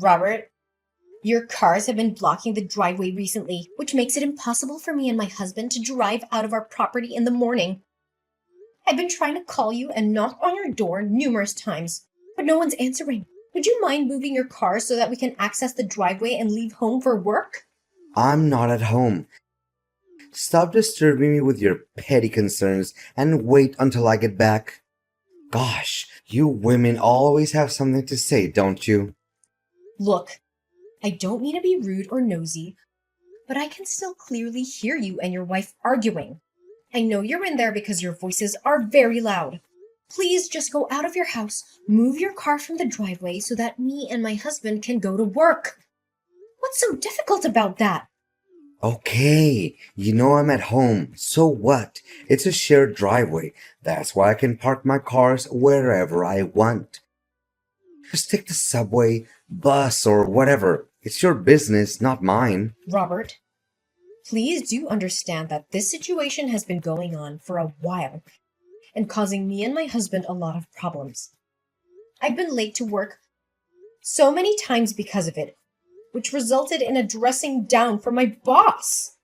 Robert, your cars have been blocking the driveway recently, which makes it impossible for me and my husband to drive out of our property in the morning. I've been trying to call you and knock on your door numerous times, but no one's answering. Would you mind moving your car so that we can access the driveway and leave home for work? I'm not at home. Stop disturbing me with your petty concerns and wait until I get back. Gosh, you women always have something to say, don't you? Look, I don't mean to be rude or nosy, but I can still clearly hear you and your wife arguing. I know you're in there because your voices are very loud. Please just go out of your house, move your car from the driveway so that me and my husband can go to work. What's so difficult about that? Okay, you know I'm at home. So what? It's a shared driveway. That's why I can park my cars wherever I want. Just take the subway, bus, or whatever. It's your business, not mine. Robert, please do understand that this situation has been going on for a while and causing me and my husband a lot of problems. I've been late to work so many times because of it, which resulted in a dressing down from my boss.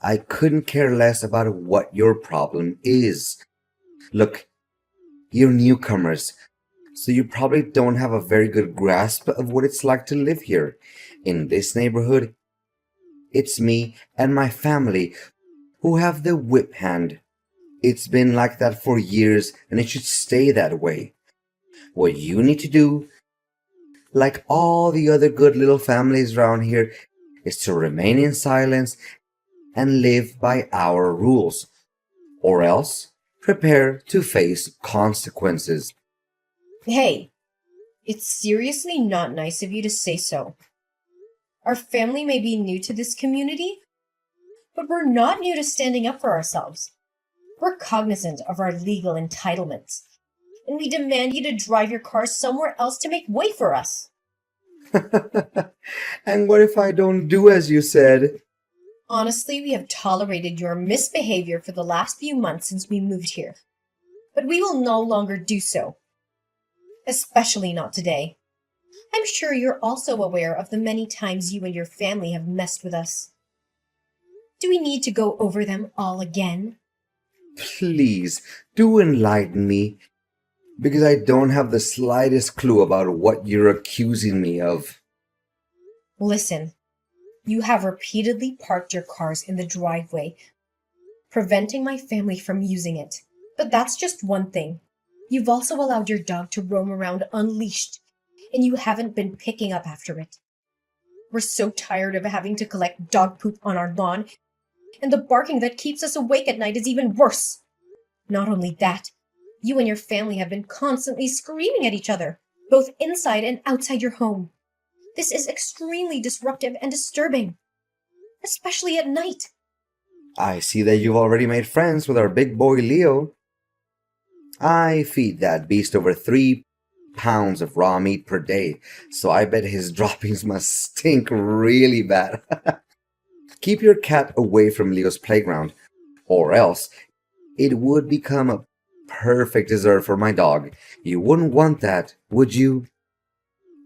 I couldn't care less about what your problem is. Look, you're newcomers, so you probably don't have a very good grasp of what it's like to live here. In this neighborhood, it's me and my family who have the whip hand. It's been like that for years, and it should stay that way. What you need to do, like all the other good little families around here, is to remain in silence and live by our rules, or else prepare to face consequences. Hey, it's seriously not nice of you to say so. Our family may be new to this community, but we're not new to standing up for ourselves. We're cognizant of our legal entitlements, and we demand you to drive your car somewhere else to make way for us. And what if I don't do as you said? Honestly, we have tolerated your misbehavior for the last few months since we moved here, but we will no longer do so, especially not today. I'm sure you're also aware of the many times you and your family have messed with us. Do we need to go over them all again? Please, do enlighten me, because I don't have the slightest clue about what you're accusing me of. Listen, you have repeatedly parked your cars in the driveway, preventing my family from using it. But that's just one thing. You've also allowed your dog to roam around unleashed, and you haven't been picking up after it. We're so tired of having to collect dog poop on our lawn, and the barking that keeps us awake at night is even worse. Not only that, you and your family have been constantly screaming at each other, both inside and outside your home. This is extremely disruptive and disturbing, especially at night. I see that you've already made friends with our big boy Leo. I feed that beast over 3 pounds of raw meat per day, so I bet his droppings must stink really bad. Keep your cat away from Leo's playground, or else it would become a perfect dessert for my dog. You wouldn't want that, would you?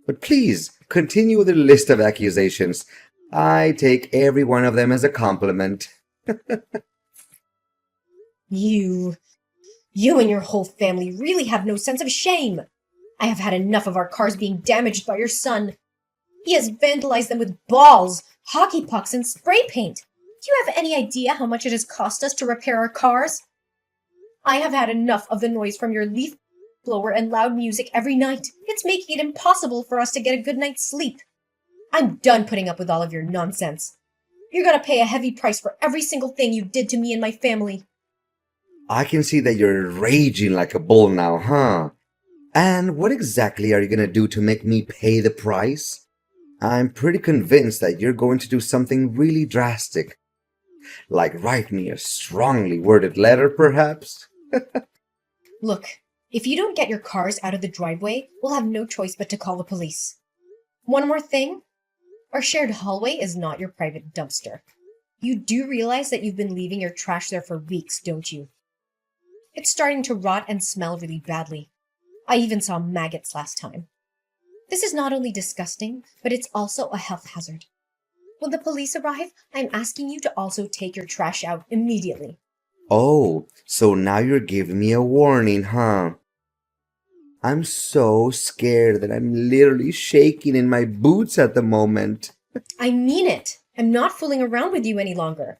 But please, continue with the list of accusations. I take every one of them as a compliment. You and your whole family really have no sense of shame. I have had enough of our cars being damaged by your son. He has vandalized them with balls, hockey pucks, and spray paint. Do you have any idea how much it has cost us to repair our cars? I have had enough of the noise from your leaf blower and loud music every night. It's making it impossible for us to get a good night's sleep. I'm done putting up with all of your nonsense. You're gonna pay a heavy price for every single thing you did to me and my family. I can see that you're raging like a bull now, huh? And what exactly are you gonna do to make me pay the price? I'm pretty convinced that you're going to do something really drastic. Like write me a strongly worded letter, perhaps? Look, if you don't get your cars out of the driveway, we'll have no choice but to call the police. One more thing. Our shared hallway is not your private dumpster. You do realize that you've been leaving your trash there for weeks, don't you? It's starting to rot and smell really badly. I even saw maggots last time. This is not only disgusting, but it's also a health hazard. When the police arrive, I'm asking you to also take your trash out immediately. Oh, so now you're giving me a warning, huh? I'm so scared that I'm literally shaking in my boots at the moment. I mean it. I'm not fooling around with you any longer.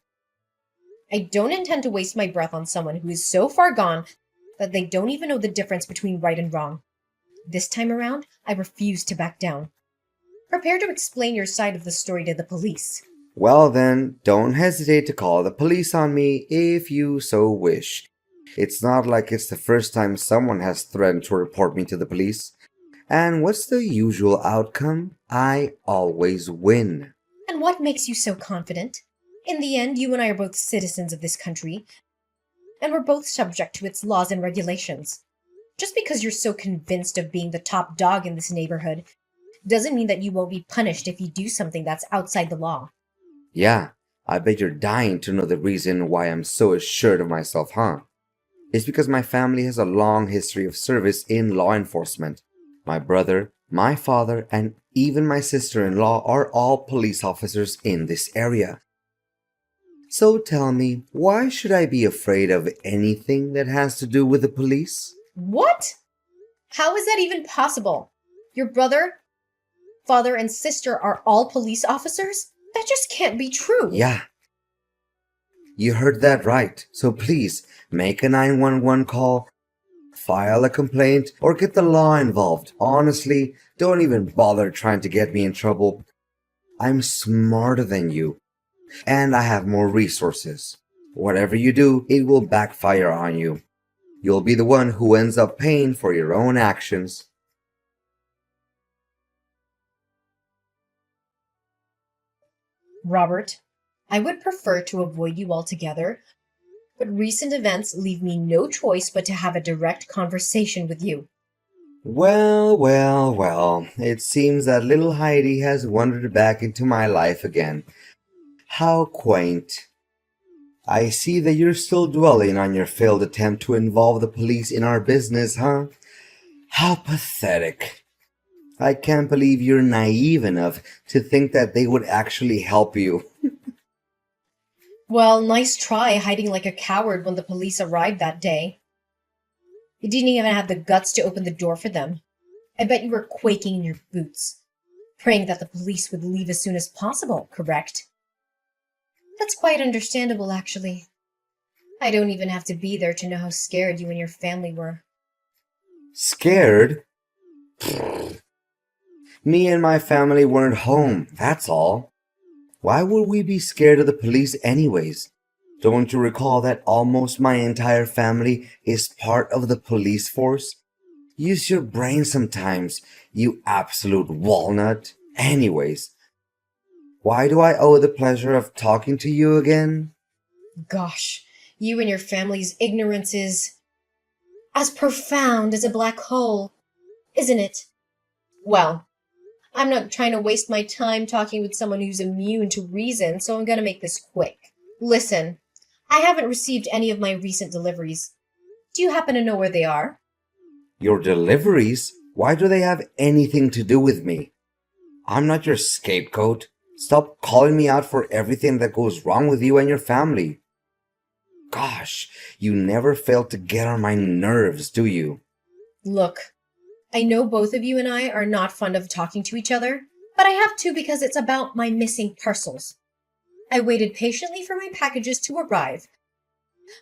I don't intend to waste my breath on someone who is so far gone that they don't even know the difference between right and wrong. This time around, I refuse to back down. Prepare to explain your side of the story to the police. Well then, don't hesitate to call the police on me if you so wish. It's not like it's the first time someone has threatened to report me to the police. And what's the usual outcome? I always win. And what makes you so confident? In the end, you and I are both citizens of this country, and we're both subject to its laws and regulations. Just because you're so convinced of being the top dog in this neighborhood doesn't mean that you won't be punished if you do something that's outside the law. Yeah, I bet you're dying to know the reason why I'm so assured of myself, huh? It's because my family has a long history of service in law enforcement. My brother, my father, and even my sister-in-law are all police officers in this area. So tell me, why should I be afraid of anything that has to do with the police? What? How is that even possible? Your brother, father, and sister are all police officers? That just can't be true. Yeah, you heard that right. So please, make a 911 call, file a complaint, or get the law involved. Honestly, don't even bother trying to get me in trouble. I'm smarter than you, and I have more resources. Whatever you do, it will backfire on you. You'll be the one who ends up paying for your own actions. Robert, I would prefer to avoid you altogether, but recent events leave me no choice but to have a direct conversation with you. Well. It seems that little Heidi has wandered back into my life again. How quaint. I see that you're still dwelling on your failed attempt to involve the police in our business, huh? How pathetic. I can't believe you're naive enough to think that they would actually help you. Well, nice try hiding like a coward when the police arrived that day. You didn't even have the guts to open the door for them. I bet you were quaking in your boots, praying that the police would leave as soon as possible, correct? That's quite understandable, actually. I don't even have to be there to know how scared you and your family were. Scared? Me and my family weren't home, that's all. Why would we be scared of the police anyways? Don't you recall that almost my entire family is part of the police force? Use your brain sometimes, you absolute walnut. Anyways, why do I owe the pleasure of talking to you again? Gosh, you and your family's ignorance is as profound as a black hole, isn't it? Well, I'm not trying to waste my time talking with someone who's immune to reason, so I'm gonna make this quick. Listen, I haven't received any of my recent deliveries. Do you happen to know where they are? Your deliveries? Why do they have anything to do with me? I'm not your scapegoat. Stop calling me out for everything that goes wrong with you and your family. Gosh, you never fail to get on my nerves, do you? Look, I know both of you and I are not fond of talking to each other, but I have to because it's about my missing parcels. I waited patiently for my packages to arrive,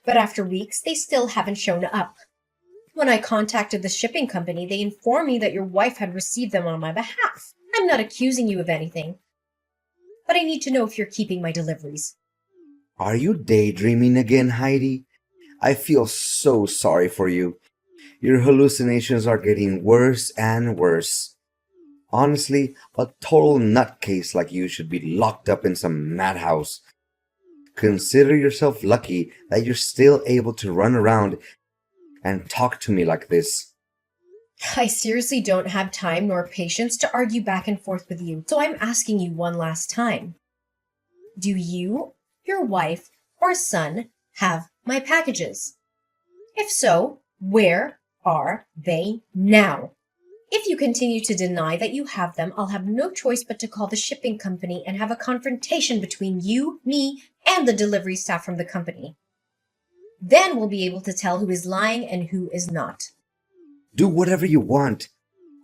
but after weeks, they still haven't shown up. When I contacted the shipping company, they informed me that your wife had received them on my behalf. I'm not accusing you of anything, but I need to know if you're keeping my deliveries. Are you daydreaming again, Heidi? I feel so sorry for you. Your hallucinations are getting worse and worse. Honestly, a total nutcase like you should be locked up in some madhouse. Consider yourself lucky that you're still able to run around and talk to me like this. I seriously don't have time nor patience to argue back and forth with you, so I'm asking you one last time. Do you, your wife, or son have my packages? If so, where are they now? If you continue to deny that you have them, I'll have no choice but to call the shipping company and have a confrontation between you, me, and the delivery staff from the company. Then we'll be able to tell who is lying and who is not. Do whatever you want.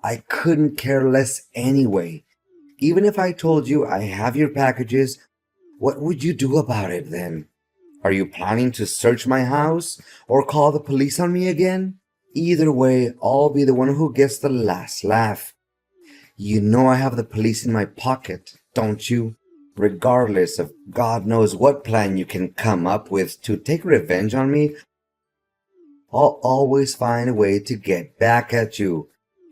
I couldn't care less anyway. Even if I told you I have your packages, what would you do about it then? Are you planning to search my house or call the police on me again? Either way, I'll be the one who gets the last laugh. You know I have the police in my pocket, don't you? Regardless of God knows what plan you can come up with to take revenge on me, I'll always find a way to get back at you.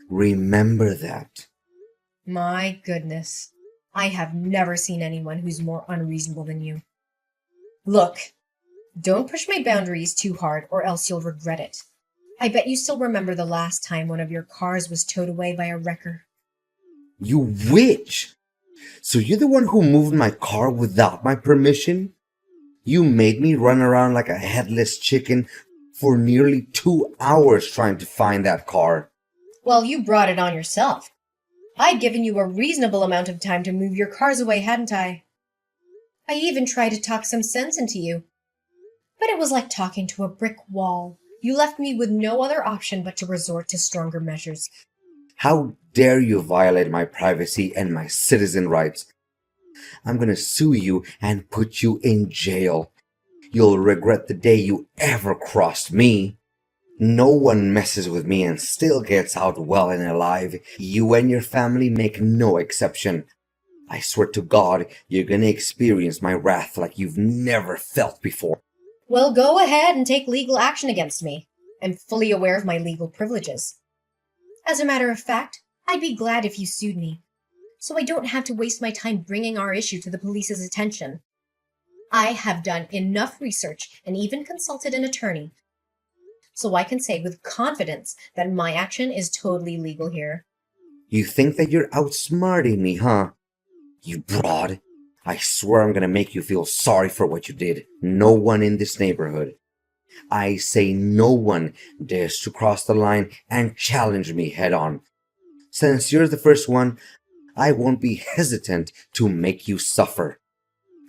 Remember that. My goodness, I have never seen anyone who's more unreasonable than you. Look, don't push my boundaries too hard or else you'll regret it. I bet you still remember the last time one of your cars was towed away by a wrecker. You witch! So you're the one who moved my car without my permission? You made me run around like a headless chicken for nearly 2 hours trying to find that car. Well, you brought it on yourself. I'd given you a reasonable amount of time to move your cars away, hadn't I? I even tried to talk some sense into you. But it was like talking to a brick wall. You left me with no other option but to resort to stronger measures. How dare you violate my privacy and my citizen rights? I'm gonna sue you and put you in jail. You'll regret the day you ever crossed me. No one messes with me and still gets out well and alive. You and your family make no exception. I swear to God, you're gonna experience my wrath like you've never felt before. Well, go ahead and take legal action against me. I'm fully aware of my legal privileges. As a matter of fact, I'd be glad if you sued me, so I don't have to waste my time bringing our issue to the police's attention. I have done enough research and even consulted an attorney, so I can say with confidence that my action is totally legal here. You think that you're outsmarting me, huh? You broad. I swear I'm gonna make you feel sorry for what you did. No one in this neighborhood. I say no one dares to cross the line and challenge me head on. Since you're the first one, I won't be hesitant to make you suffer.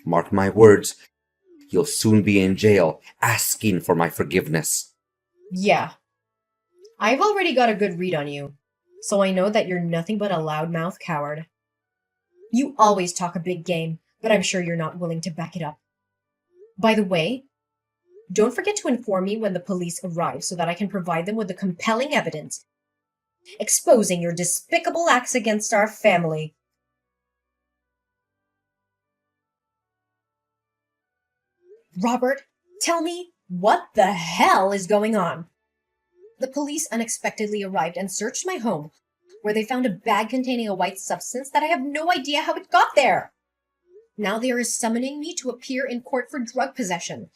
Mark my words, you'll soon be in jail asking for my forgiveness. Yeah, I've already got a good read on you, so I know that you're nothing but a loudmouth coward. You always talk a big game, but I'm sure you're not willing to back it up. By the way, don't forget to inform me when the police arrive so that I can provide them with the compelling evidence exposing your despicable acts against our family. Robert, tell me, what the hell is going on? The police unexpectedly arrived and searched my home, where they found a bag containing a white substance that I have no idea how it got there. Now they are summoning me to appear in court for drug possession.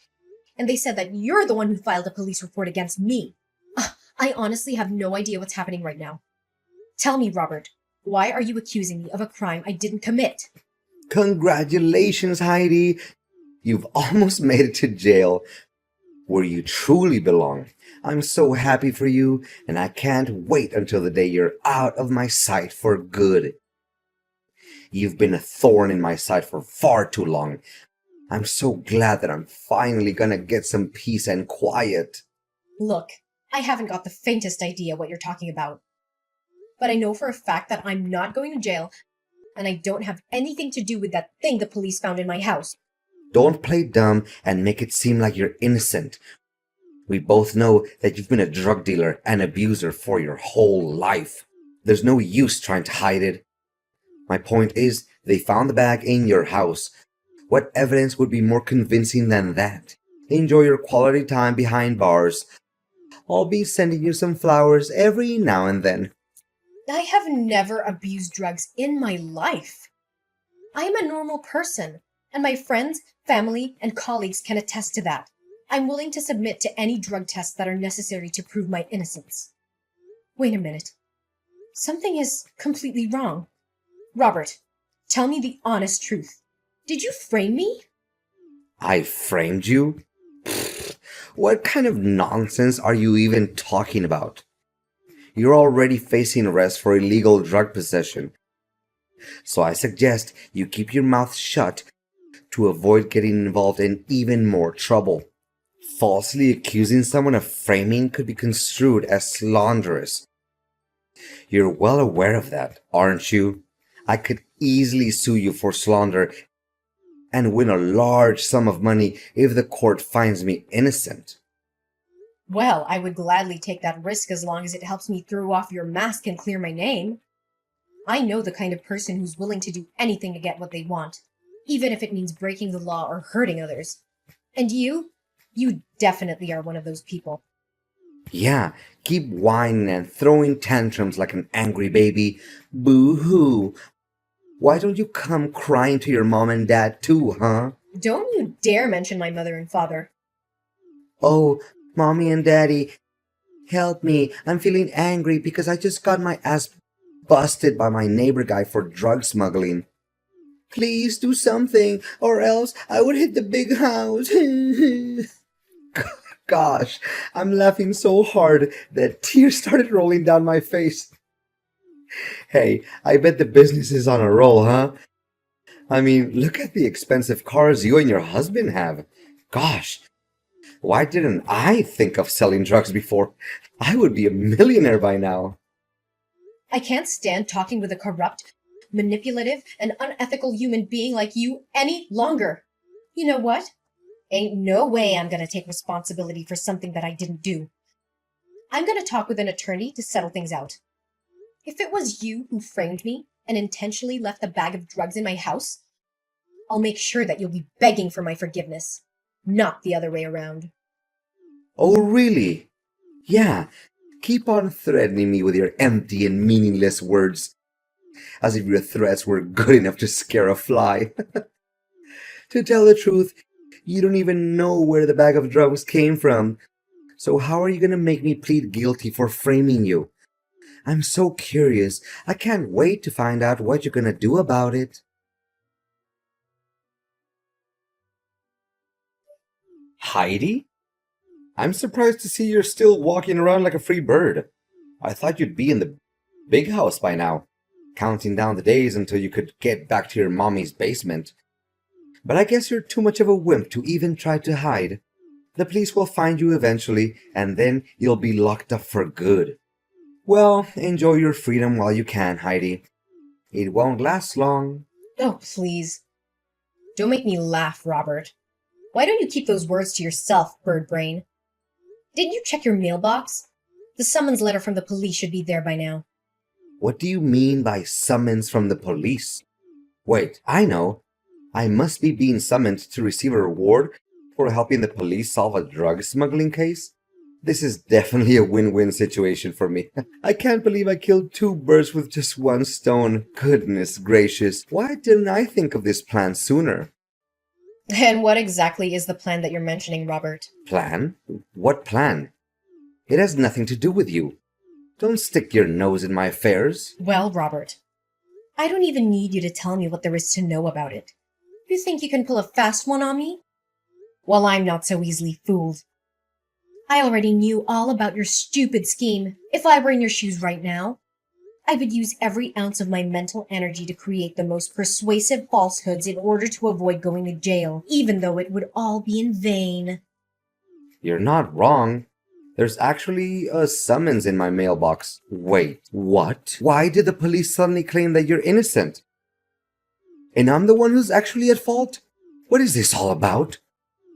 And they said that you're the one who filed a police report against me. I honestly have no idea what's happening right now. Tell me, Robert, why are you accusing me of a crime I didn't commit? Congratulations, Heidi. You've almost made it to jail, where you truly belong. I'm so happy for you, and I can't wait until the day you're out of my sight for good. You've been a thorn in my side for far too long. I'm so glad that I'm finally gonna get some peace and quiet. Look, I haven't got the faintest idea what you're talking about. But I know for a fact that I'm not going to jail, and I don't have anything to do with that thing the police found in my house. Don't play dumb and make it seem like you're innocent. We both know that you've been a drug dealer and abuser for your whole life. There's no use trying to hide it. My point is, they found the bag in your house. What evidence would be more convincing than that? Enjoy your quality time behind bars. I'll be sending you some flowers every now and then. I have never abused drugs in my life. I am a normal person, and my friends, family, and colleagues can attest to that. I'm willing to submit to any drug tests that are necessary to prove my innocence. Wait a minute. Something is completely wrong. Robert, tell me the honest truth. Did you frame me? I framed you? Pfft, what kind of nonsense are you even talking about? You're already facing arrest for illegal drug possession. So I suggest you keep your mouth shut to avoid getting involved in even more trouble. Falsely accusing someone of framing could be construed as slanderous. You're well aware of that, aren't you? I could easily sue you for slander and win a large sum of money if the court finds me innocent. Well, I would gladly take that risk as long as it helps me throw off your mask and clear my name. I know the kind of person who's willing to do anything to get what they want, even if it means breaking the law or hurting others. And you definitely are one of those people. Yeah, keep whining and throwing tantrums like an angry baby. Boo-hoo. Why don't you come crying to your mom and dad too, huh? Don't you dare mention my mother and father. Oh, mommy and daddy, help me. I'm feeling angry because I just got my ass busted by my neighbor guy for drug smuggling. Please do something, or else I would hit the big house. Gosh, I'm laughing so hard that tears started rolling down my face. Hey, I bet the business is on a roll, huh? I mean, look at the expensive cars you and your husband have. Gosh, why didn't I think of selling drugs before? I would be a millionaire by now. I can't stand talking with a corrupt, manipulative, and unethical human being like you any longer. You know what? Ain't no way I'm gonna take responsibility for something that I didn't do. I'm gonna talk with an attorney to settle things out. If it was you who framed me and intentionally left a bag of drugs in my house, I'll make sure that you'll be begging for my forgiveness, not the other way around. Oh, really? Yeah, keep on threatening me with your empty and meaningless words, as if your threats were good enough to scare a fly. To tell the truth, you don't even know where the bag of drugs came from. So how are you going to make me plead guilty for framing you? I'm so curious. I can't wait to find out what you're going to do about it. Heidi? I'm surprised to see you're still walking around like a free bird. I thought you'd be in the big house by now, counting down the days until you could get back to your mommy's basement. But I guess you're too much of a wimp to even try to hide. The police will find you eventually, and then you'll be locked up for good. Well, enjoy your freedom while you can, Heidi. It won't last long. Oh, please. Don't make me laugh, Robert. Why don't you keep those words to yourself, bird brain? Didn't you check your mailbox? The summons letter from the police should be there by now. What do you mean by summons from the police? Wait, I know. I must be being summoned to receive a reward for helping the police solve a drug smuggling case? This is definitely a win-win situation for me. I can't believe I killed two birds with just one stone. Goodness gracious, why didn't I think of this plan sooner? And what exactly is the plan that you're mentioning, Robert? Plan? What plan? It has nothing to do with you. Don't stick your nose in my affairs. Well, Robert, I don't even need you to tell me what there is to know about it. You think you can pull a fast one on me? Well, I'm not so easily fooled. I already knew all about your stupid scheme. If I were in your shoes right now, I would use every ounce of my mental energy to create the most persuasive falsehoods in order to avoid going to jail, even though it would all be in vain. You're not wrong. There's actually a summons in my mailbox. Wait, what? Why did the police suddenly claim that you're innocent? And I'm the one who's actually at fault? What is this all about?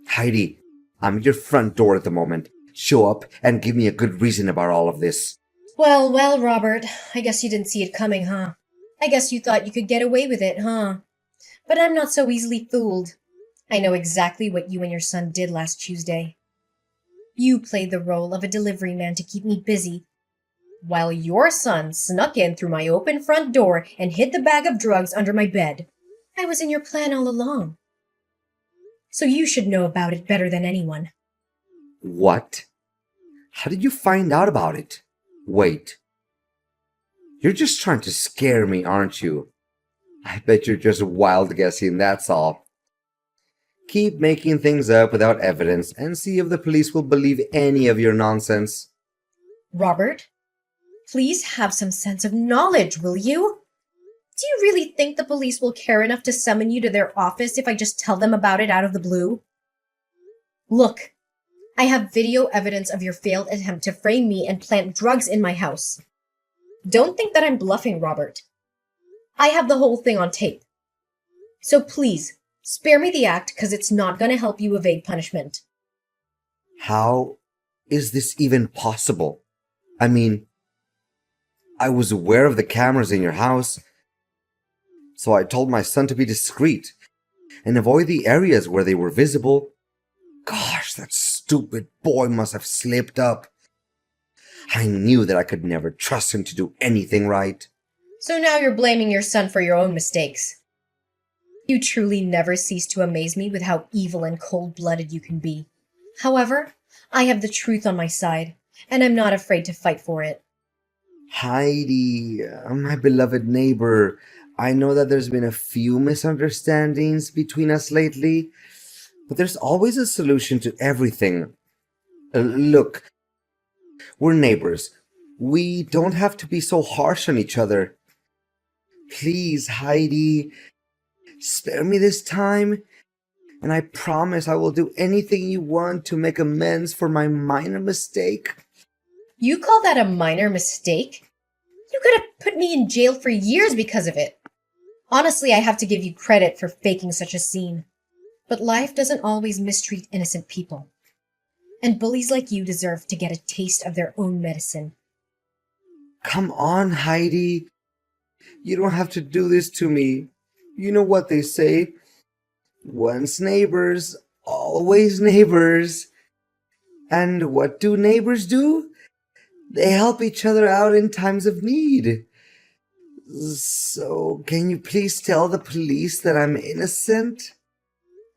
Heidi, I'm at your front door at the moment. Show up and give me a good reason about all of this. Well, well, Robert, I guess you didn't see it coming, huh? I guess you thought you could get away with it, huh? But I'm not so easily fooled. I know exactly what you and your son did last Tuesday. You played the role of a delivery man to keep me busy, while your son snuck in through my open front door and hid the bag of drugs under my bed. I was in your plan all along. So you should know about it better than anyone. What? How did you find out about it? Wait. You're just trying to scare me, aren't you? I bet you're just wild guessing, that's all. Keep making things up without evidence and see if the police will believe any of your nonsense. Robert, Please have some sense of knowledge, will you? Do you really think the police will care enough to summon you to their office if I just tell them about it out of the blue? Look, I have video evidence of your failed attempt to frame me and plant drugs in my house. Don't think that I'm bluffing, Robert. I have the whole thing on tape. So please, spare me the act because it's not going to help you evade punishment. How is this even possible? I mean, I was aware of the cameras in your house, so I told my son to be discreet and avoid the areas where they were visible. Gosh, that stupid boy must have slipped up. I knew that I could never trust him to do anything right. So now you're blaming your son for your own mistakes. You truly never cease to amaze me with how evil and cold-blooded you can be. However, I have the truth on my side, and I'm not afraid to fight for it. Heidi, my beloved neighbor, I know that there's been a few misunderstandings between us lately, but there's always a solution to everything. Look, we're neighbors. We don't have to be so harsh on each other. Please, Heidi, spare me this time, and I promise I will do anything you want to make amends for my minor mistake. You call that a minor mistake? You could have put me in jail for years because of it. Honestly, I have to give you credit for faking such a scene. But life doesn't always mistreat innocent people. And bullies like you deserve to get a taste of their own medicine. Come on, Heidi. You don't have to do this to me. You know what they say. Once neighbors, always neighbors. And what do neighbors do? They help each other out in times of need. So, can you please tell the police that I'm innocent?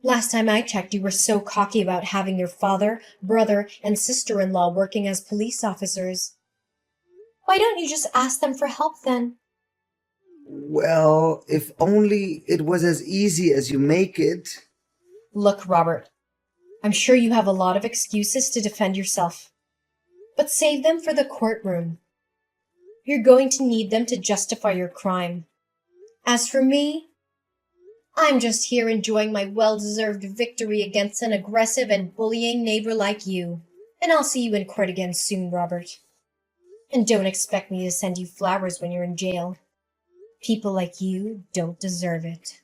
Last time I checked, you were so cocky about having your father, brother, and sister-in-law working as police officers. Why don't you just ask them for help then? Well, if only it was as easy as you make it. Look, Robert, I'm sure you have a lot of excuses to defend yourself. But save them for the courtroom. You're going to need them to justify your crime. As for me, I'm just here enjoying my well-deserved victory against an aggressive and bullying neighbor like you. And I'll see you in court again soon, Robert. And don't expect me to send you flowers when you're in jail. People like you don't deserve it.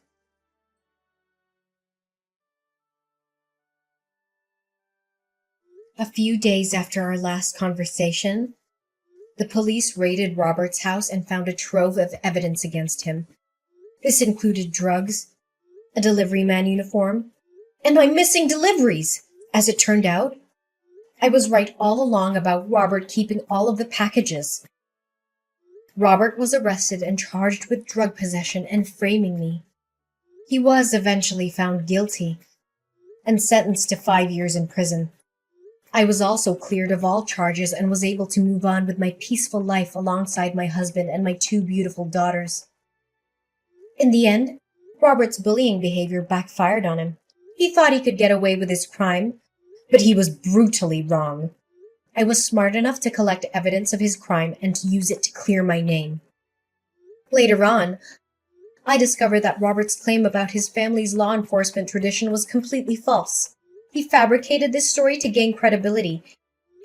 A few days after our last conversation, the police raided Robert's house and found a trove of evidence against him. This included drugs, a delivery man uniform, and my missing deliveries. As it turned out, I was right all along about Robert keeping all of the packages. Robert was arrested and charged with drug possession and framing me. He was eventually found guilty and sentenced to 5 years in prison. I was also cleared of all charges and was able to move on with my peaceful life alongside my husband and my 2 beautiful daughters. In the end, Robert's bullying behavior backfired on him. He thought he could get away with his crime, but he was brutally wrong. I was smart enough to collect evidence of his crime and to use it to clear my name. Later on, I discovered that Robert's claim about his family's law enforcement tradition was completely false. He fabricated this story to gain credibility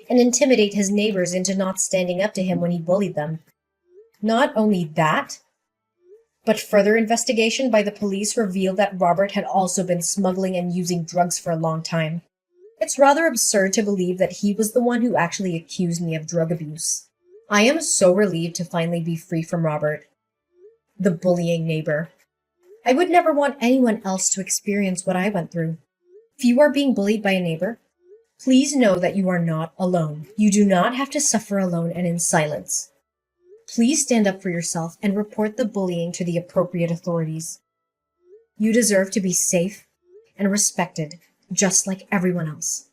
and intimidate his neighbors into not standing up to him when he bullied them. Not only that, but further investigation by the police revealed that Robert had also been smuggling and using drugs for a long time. It's rather absurd to believe that he was the one who actually accused me of drug abuse. I am so relieved to finally be free from Robert, the bullying neighbor. I would never want anyone else to experience what I went through. If you are being bullied by a neighbor, please know that you are not alone. You do not have to suffer alone and in silence. Please stand up for yourself and report the bullying to the appropriate authorities. You deserve to be safe and respected, just like everyone else.